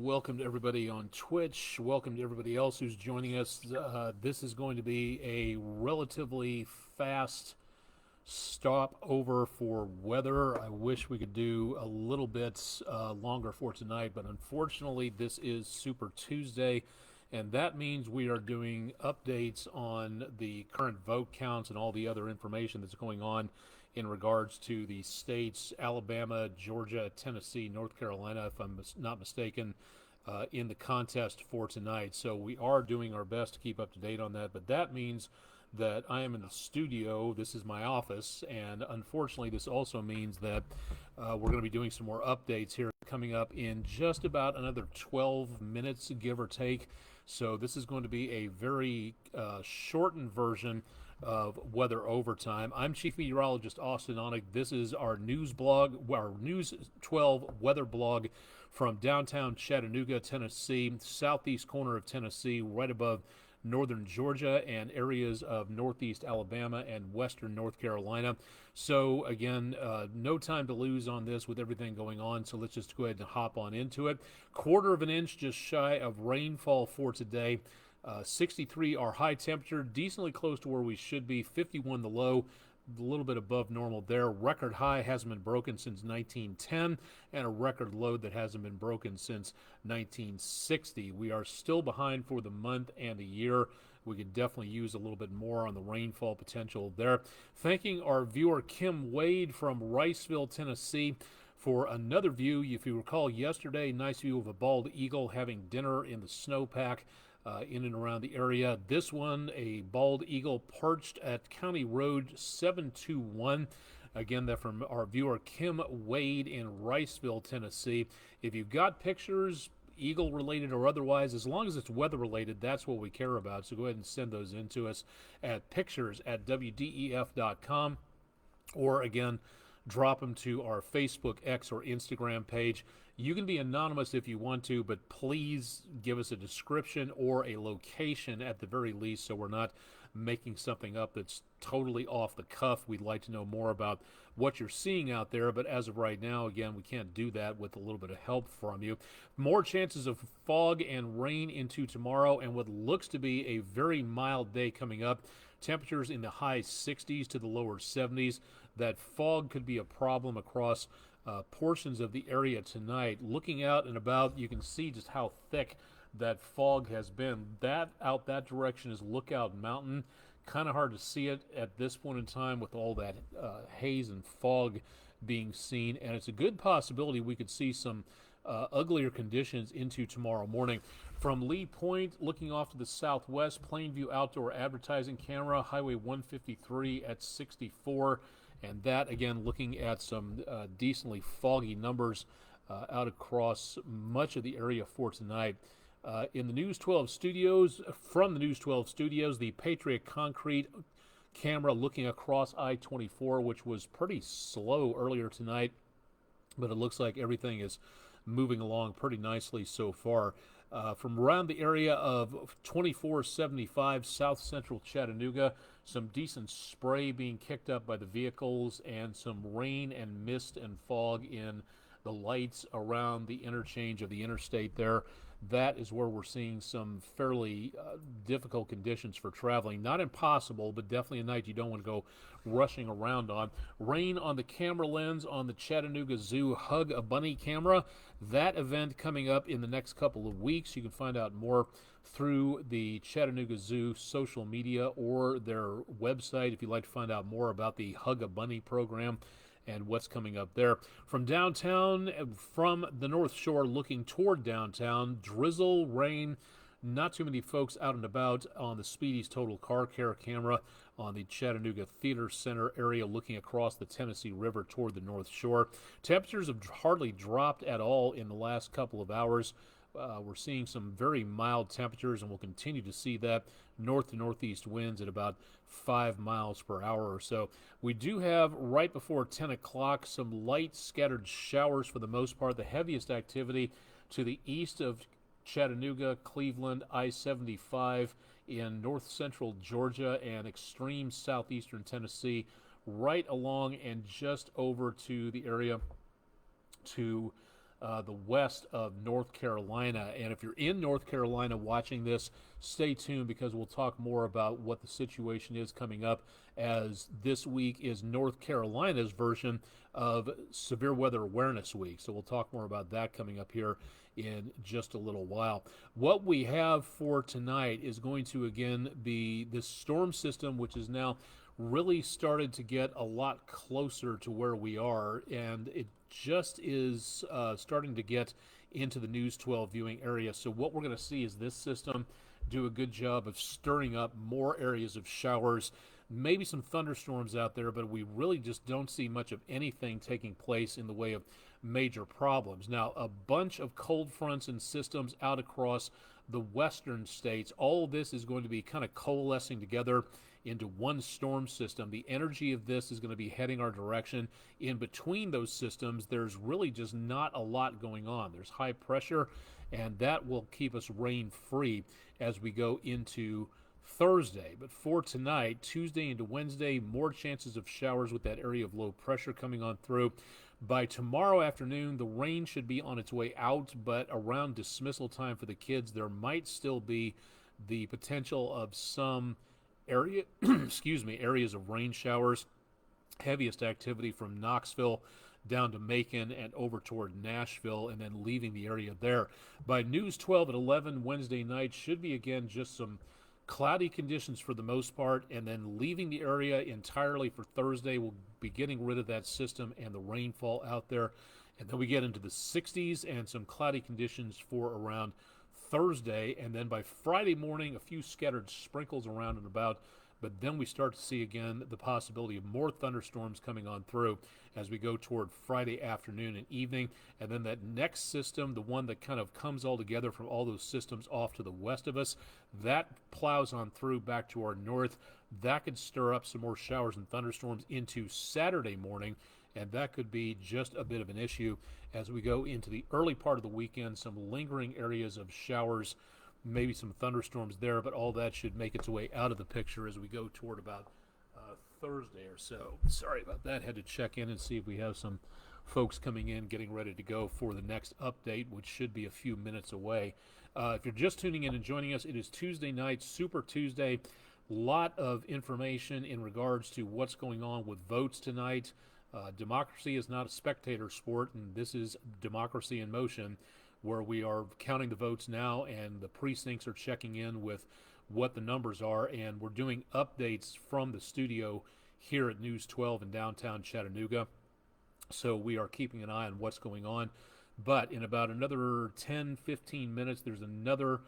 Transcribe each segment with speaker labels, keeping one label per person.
Speaker 1: welcome to everybody on Twitch. Welcome to everybody else who's joining us. This is going to be a relatively fast stop over for weather. I wish we could do a little bit longer for tonight, but unfortunately this is Super Tuesday, and that means we are doing updates on the current vote counts and all the other information that's going on in regards to the states, Alabama, Georgia, Tennessee, North Carolina, if I'm not mistaken, in the contest for tonight. So we are doing our best to keep up to date on that, but that means that I am in the studio. This is my office, and unfortunately this also means that we're going to be doing some more updates here coming up in just about another 12 minutes, give or take. So this is going to be a very shortened version of Weather Overtime. I'm Chief Meteorologist Austin Onig. This is our news blog, our News 12 weather blog from downtown Chattanooga, Tennessee, southeast corner of Tennessee, right above northern Georgia and areas of northeast Alabama and western North Carolina. So again, no time to lose on this with everything going on, so let's just go ahead and hop on into it. Quarter of an inch just shy of rainfall for today. 63 our high temperature, decently close to where we should be. 51 the low, a little bit above normal there. Record high hasn't been broken since 1910, and a record low that hasn't been broken since 1960. We are still behind for the month and the year. We could definitely use a little bit more on the rainfall potential there. Thanking our viewer Kim Wade from Riceville, Tennessee, for another view. If you recall yesterday, nice view of a bald eagle having dinner in the snowpack in and around the area. This one, a bald eagle perched at County Road 721. Again, that from our viewer Kim Wade in Riceville, Tennessee. If you've got pictures, eagle related or otherwise, as long as it's weather related, that's what we care about. So go ahead and send those in to us at pictures@wdef.com, or again, drop them to our Facebook, X, or Instagram page. You can be anonymous if you want to, but please give us a description or a location at the very least, so we're not making something up that's totally off the cuff. We'd like to know more about what you're seeing out there, but as of right now, again, we can't do that with a little bit of help from you. More chances of fog and rain into tomorrow, and what looks to be a very mild day coming up. Temperatures in the high 60s to the lower 70s. That fog could be a problem across portions of the area tonight. Looking out and about, you can see just how thick that fog has been. That out that direction is Lookout Mountain. Kind of hard to see it at this point in time with all that haze and fog being seen, and it's a good possibility we could see some uglier conditions into tomorrow morning. From Lee Point, looking off to the southwest, Plainview Outdoor Advertising Camera, Highway 153 at 64. And that, again, looking at some decently foggy numbers out across much of the area for tonight. In the News 12 studios, from the News 12 studios, the Patriot Concrete camera looking across I-24, which was pretty slow earlier tonight, but it looks like everything is moving along pretty nicely so far. From around the area of 2475 South Central Chattanooga, some decent spray being kicked up by the vehicles, and some rain and mist and fog in the lights around the interchange of the interstate there. That is where we're seeing some fairly difficult conditions for traveling. Not impossible, but definitely a night you don't want to go rushing around on. Rain on the camera lens on the Chattanooga Zoo Hug a Bunny camera. That event coming up in the next couple of weeks. You can find out more through the Chattanooga Zoo social media or their website if you'd like to find out more about the Hug a Bunny program and what's coming up there. From downtown, from the North Shore looking toward downtown, drizzle, rain, not too many folks out and about on the Speedy's Total Car Care camera on the Chattanooga Theater Center area looking across the Tennessee River toward the North Shore. Temperatures have hardly dropped at all in the last couple of hours. We're seeing some very mild temperatures, and we'll continue to see that. North to northeast winds at about 5 miles per hour or so. We do have, right before 10 o'clock, some light scattered showers for the most part. The heaviest activity to the east of Chattanooga, Cleveland, I-75 in north central Georgia and extreme southeastern Tennessee, right along and just over to the area to the west of North Carolina. And if you're in North Carolina watching this, stay tuned because we'll talk more about what the situation is coming up, as this week is North Carolina's version of Severe Weather Awareness Week. So we'll talk more about that coming up here in just a little while. What we have for tonight is going to again be this storm system, which is now really started to get a lot closer to where we are, and it just is starting to get into the News 12 viewing area. So what we're going to see is this system do a good job of stirring up more areas of showers, maybe some thunderstorms out there, but we really just don't see much of anything taking place in the way of major problems. Now, a bunch of cold fronts and systems out across the western states. All of this is going to be kind of coalescing together into one storm system. The energy of this is going to be heading our direction. In between those systems, there's really just not a lot going on. There's high pressure, and that will keep us rain-free as we go into Thursday. But for tonight, Tuesday into Wednesday, more chances of showers with that area of low pressure coming on through. By tomorrow afternoon, the rain should be on its way out, but around dismissal time for the kids, there might still be the potential of some areas of rain showers. Heaviest activity from Knoxville down to Macon and over toward Nashville, and then leaving the area there. By News 12 at 11 Wednesday night, should be again just some cloudy conditions for the most part, and then leaving the area entirely for Thursday. We'll be getting rid of that system and the rainfall out there, and then we get into the 60s and some cloudy conditions for around Thursday, and then by Friday morning, a few scattered sprinkles around and about, but then we start to see again the possibility of more thunderstorms coming on through as we go toward Friday afternoon and evening. And then that next system, the one that kind of comes all together from all those systems off to the west of us, that plows on through back to our north. That could stir up some more showers and thunderstorms into Saturday morning, and that could be just a bit of an issue as we go into the early part of the weekend. Some lingering areas of showers, maybe some thunderstorms there, but all that should make its way out of the picture as we go toward about Thursday or so. Sorry about that. Had to check in and see if we have some folks coming in getting ready to go for the next update, which should be a few minutes away. If you're just tuning in and joining us, it is Tuesday night, Super Tuesday. Lot of information in regards to what's going on with votes tonight. Democracy is not a spectator sport, and this is democracy in motion, where we are counting the votes now, and the precincts are checking in with what the numbers are, and we're doing updates from the studio here at News 12 in downtown Chattanooga. So we are keeping an eye on what's going on. But in about another 10-15 minutes, there's another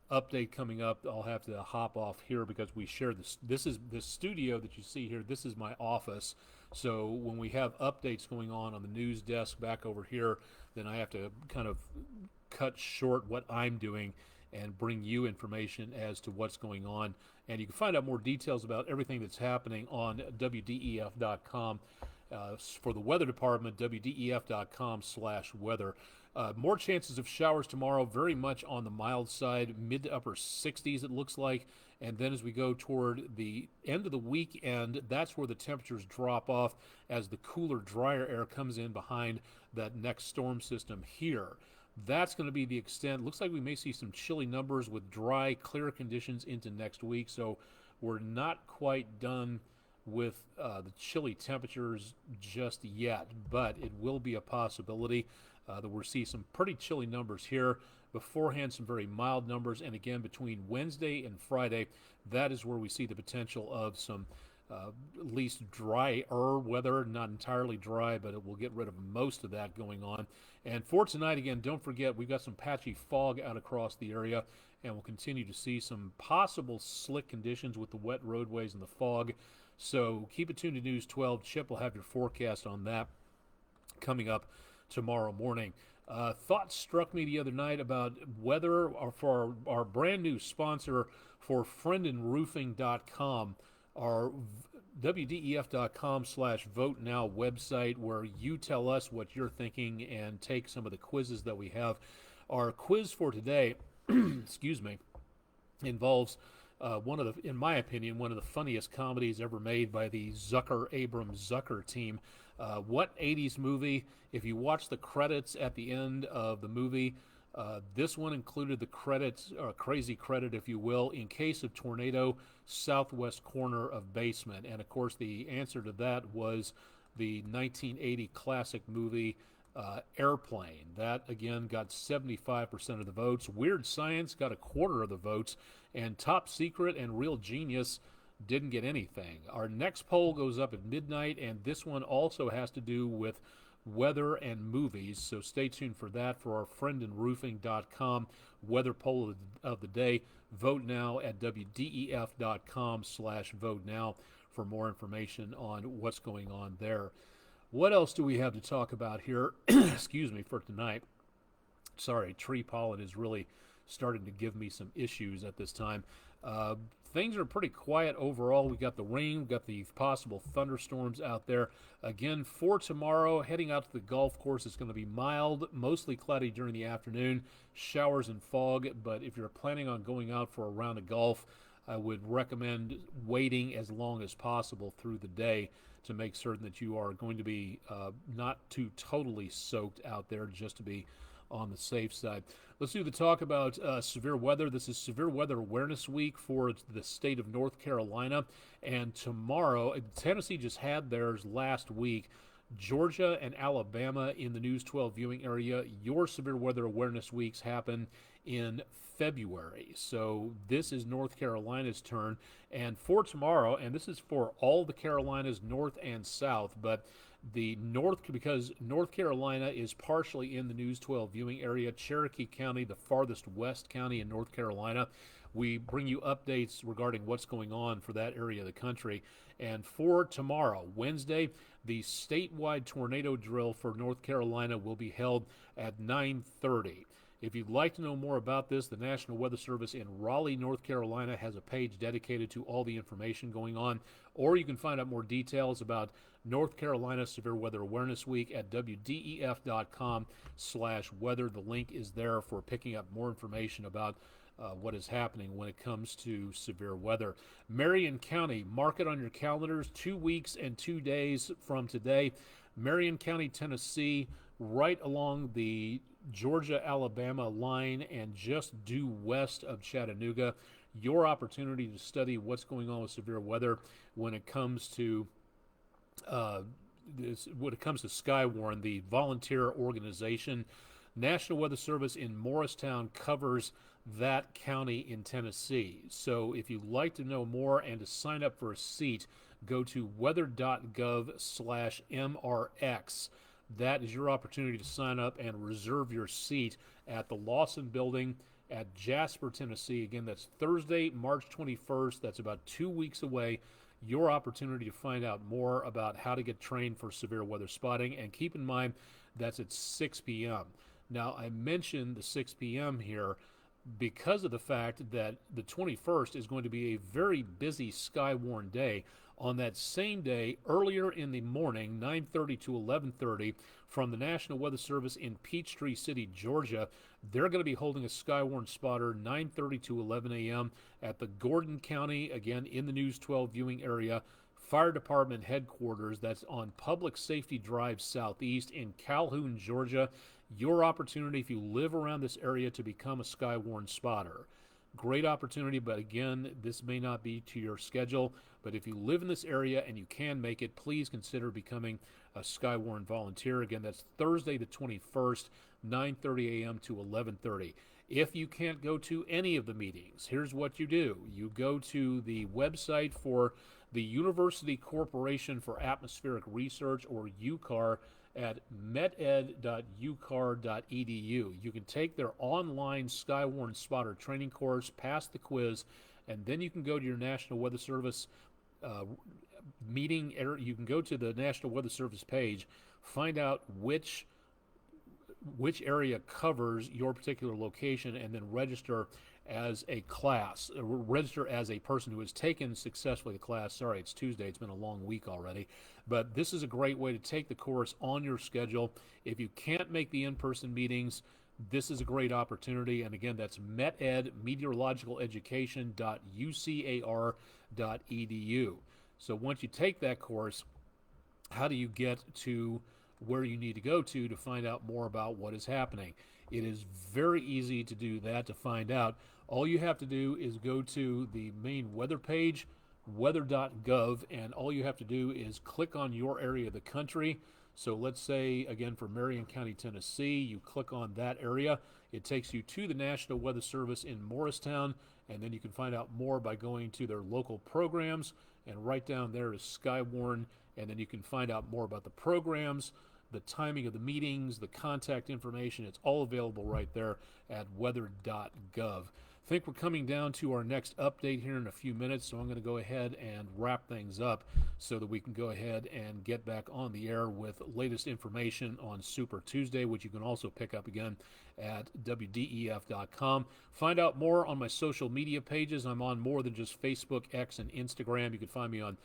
Speaker 1: update coming up. I'll have to hop off here because we share this. This is the studio that you see here. This is my office. So when we have updates going on the news desk back over here, then I have to kind of cut short what I'm doing and bring you information as to what's going on. And you can find out more details about everything that's happening on WDEF.com. For the weather department, WDEF.com/weather. More chances of showers tomorrow, very much on the mild side, mid to upper 60s it looks like. And then as we go toward the end of the weekend, that's where the temperatures drop off as the cooler, drier air comes in behind that next storm system here. That's going to be the extent. Looks like we may see some chilly numbers with dry, clear conditions into next week. So we're not quite done with the chilly temperatures just yet, but it will be a possibility that we'll see some pretty chilly numbers here. Beforehand, some very mild numbers. And again, between Wednesday and Friday, that is where we see the potential of some at least drier weather, not entirely dry, but it will get rid of most of that going on. And for tonight, again, don't forget, we've got some patchy fog out across the area, and we'll continue to see some possible slick conditions with the wet roadways and the fog. So keep it tuned to News 12. Chip will have your forecast on that coming up tomorrow morning. Thoughts struck me the other night about weather for our brand new sponsor for friendandroofing.com, our WDEF.com/vote now website, where you tell us what you're thinking and take some of the quizzes that we have. Our quiz for today, excuse me, involves in my opinion, one of the funniest comedies ever made by the Zucker-Abrams Zucker team. What 80s movie? If you watch the credits at the end of the movie, this one included the credits, crazy credit, if you will, in case of tornado, southwest corner of basement. And of course, the answer to that was the 1980 classic movie Airplane. That again got 75% of the votes. Weird Science got a quarter of the votes, and Top Secret and Real Genius didn't get anything. Our next poll goes up at midnight, and this one also has to do with weather and movies, so stay tuned for that for our friendinroofing.com weather poll of the day. Vote now at wdef.com/vote now for more information on what's going on there. What else do we have to talk about here? Excuse me, for tonight. Sorry, tree pollen is really starting to give me some issues at this time. Things are pretty quiet overall. We got the rain, we got the possible thunderstorms out there. Again, for tomorrow, heading out to the golf course, it's going to be mild, mostly cloudy during the afternoon, showers and fog. But if you're planning on going out for a round of golf, I would recommend waiting as long as possible through the day to make certain that you are going to be not too totally soaked out there, just to be on the safe side. Let's do the talk about severe weather. This is Severe Weather Awareness Week for the state of North Carolina. And tomorrow, Tennessee just had theirs last week. Georgia and Alabama in the News 12 viewing area. Your Severe Weather Awareness Weeks happen in February. So this is North Carolina's turn. And for tomorrow, and this is for all the Carolinas, north and south, but the north, because North Carolina is partially in the News 12 viewing area, Cherokee County, the farthest west county in North Carolina, we bring you updates regarding what's going on for that area of the country. And for tomorrow, Wednesday, the statewide tornado drill for North Carolina will be held at 9:30. If you'd like to know more about this, the National Weather Service in Raleigh, North Carolina has a page dedicated to all the information going on, or you can find out more details about North Carolina Severe Weather Awareness Week at wdef.com/weather. The link is there for picking up more information about what is happening when it comes to severe weather. Marion County, mark it on your calendars, 2 weeks and 2 days from today. Marion County, Tennessee, right along the Georgia-Alabama line and just due west of Chattanooga. Your opportunity to study what's going on with severe weather when it comes to Skywarn, the volunteer organization. National Weather Service in Morristown covers that county in Tennessee. So if you'd like to know more and to sign up for a seat, go to weather.gov/MRX. That is your opportunity to sign up and reserve your seat at the Lawson Building at Jasper, Tennessee. Again, that's Thursday, March 21st. That's about 2 weeks away. Your opportunity to find out more about how to get trained for severe weather spotting. And keep in mind, that's at 6 p.m. Now, I mentioned the 6 p.m. here because of the fact that the 21st is going to be a very busy Skywarn day. On that same day, earlier in the morning, 9:30 to 11:30, from the National Weather Service in Peachtree City, Georgia, they're going to be holding a Skywarn spotter 9:30 to 11 a.m. at the Gordon County, again, in the News 12 viewing area, Fire Department headquarters. That's on Public Safety Drive Southeast in Calhoun, Georgia. Your opportunity, if you live around this area, to become a Skywarn spotter. Great opportunity, but again, this may not be to your schedule. But if you live in this area and you can make it, please consider becoming a Skywarn volunteer. Again, that's Thursday the 21st, 9:30 a.m. to 11:30. If you can't go to any of the meetings, here's what you do. You go to the website for the University Corporation for Atmospheric Research, or UCAR, at meted.ucar.edu. You can take their online Skywarn spotter training course, pass the quiz, and then you can go to your National Weather Service meeting. You can go to the National Weather Service page, find out which area covers your particular location, and then register as a class, register as a person who has taken successfully the class. Sorry, it's Tuesday. It's been a long week already. But this is a great way to take the course on your schedule. If you can't make the in-person meetings, this is a great opportunity. And again, that's meted, meteorologicaleducation.ucar.edu. So once you take that course, how do you get to where you need to go to find out more about what is happening? It is very easy to do that, to find out. All you have to do is go to the main weather page, weather.gov, and all you have to do is click on your area of the country. So let's say, again, for Marion County, Tennessee, you click on that area. It takes you to the National Weather Service in Morristown, and then you can find out more by going to their local programs, and right down there is Skywarn, and then you can find out more about the programs, the timing of the meetings, the contact information. It's all available right there at weather.gov. I think we're coming down to our next update here in a few minutes, so I'm going to go ahead and wrap things up so that we can go ahead and get back on the air with latest information on Super Tuesday, which you can also pick up again at WDEF.com. Find out more on my social media pages. I'm on more than just Facebook, X, and Instagram. You can find me on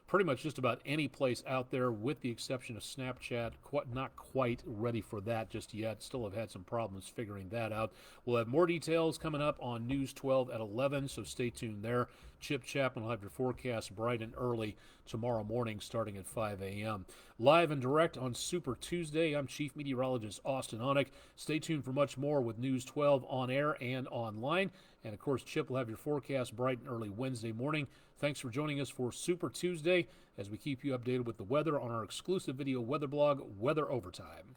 Speaker 1: pretty much just about any place out there, with the exception of Snapchat. Not quite ready for that just yet. Still have had some problems figuring that out. We'll have more details coming up on News 12 at 11, so stay tuned there. Chip Chapman will have your forecast bright and early tomorrow morning starting at 5 a.m. Live and direct on Super Tuesday, I'm Chief Meteorologist Austin Onek. Stay tuned for much more with News 12 on air and online. And, of course, Chip will have your forecast bright and early Wednesday morning. Thanks for joining us for Super Tuesday as we keep you updated with the weather on our exclusive video weather blog, Weather Overtime.